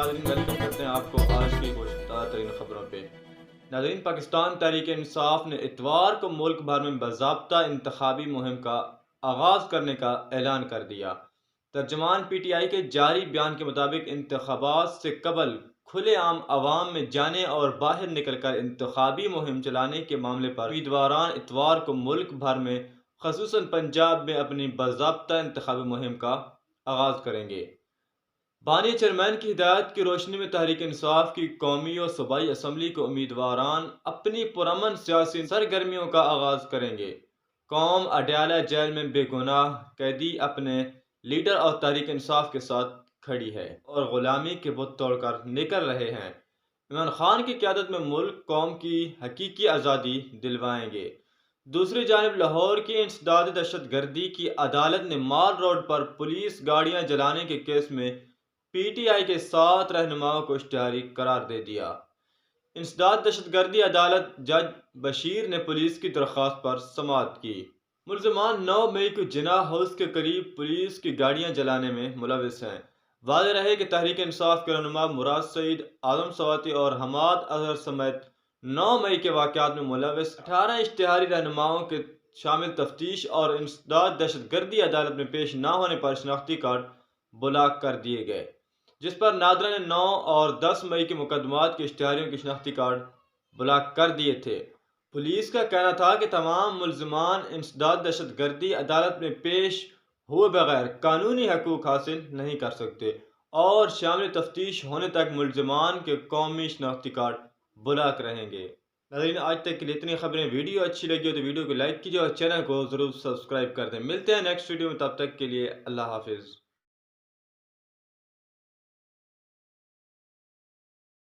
ناظرین ویلکم کرتے ہیں آپ کو آج کی کچھ تازہ ترین خبروں پہ۔ ناظرین، پاکستان تحریک انصاف نے اتوار کو ملک بھر میں باضابطہ انتخابی مہم کا آغاز کرنے کا اعلان کر دیا۔ ترجمان پی ٹی آئی کے جاری بیان کے مطابق انتخابات سے قبل کھلے عام عوام میں جانے اور باہر نکل کر انتخابی مہم چلانے کے معاملے پر امیدواران اتوار کو ملک بھر میں خصوصاً پنجاب میں اپنی باضابطہ انتخابی مہم کا آغاز کریں گے۔ بانی چیئرمین کی ہدایت کی روشنی میں تحریک انصاف کی قومی و صوبائی اسمبلی کو امیدواران اپنی پرامن سیاسی سرگرمیوں کا آغاز کریں گے۔ قوم اڈیالہ جیل میں بے گناہ قیدی اپنے لیڈر اور تحریک انصاف کے ساتھ کھڑی ہے اور غلامی کے بت توڑ کر نکل رہے ہیں۔ عمران خان کی قیادت میں ملک قوم کی حقیقی آزادی دلوائیں گے۔ دوسری جانب لاہور کی انسداد دہشت گردی کی عدالت نے مال روڈ پر پولیس گاڑیاں جلانے کے کیس میں پی ٹی آئی کے 7 رہنماؤں کو اشتہاری قرار دے دیا۔ انسداد دہشت گردی عدالت جج بشیر نے پولیس کی درخواست پر سماعت کی۔ ملزمان 9 مئی کو جناح ہاؤس کے قریب پولیس کی گاڑیاں جلانے میں ملوث ہیں۔ واضح رہے کہ تحریک انصاف کے رہنما مراد سعید، اعظم سواتی اور حماد اظہر سمیت 9 مئی کے واقعات میں ملوث 18 اشتہاری رہنماؤں کے شامل تفتیش اور انسداد دہشت گردی عدالت میں پیش نہ ہونے پر شناختی کارڈ بلاک کر دیے گئے، جس پر نادرا نے 9 اور 10 مئی کے مقدمات کے اشتہاریوں کے شناختی کارڈ بلاک کر دیے تھے۔ پولیس کا کہنا تھا کہ تمام ملزمان انسداد دہشت گردی عدالت میں پیش ہوئے بغیر قانونی حقوق حاصل نہیں کر سکتے اور شامل تفتیش ہونے تک ملزمان کے قومی شناختی کارڈ بلاک رہیں گے۔ ناظرین، آج تک کے لیے اتنی خبریں۔ ویڈیو اچھی لگی ہو تو ویڈیو کو لائک کیجیے اور چینل کو ضرور سبسکرائب کر دیں۔ ملتے ہیں نیکسٹ ویڈیو میں، تب تک کے لیے اللہ حافظ۔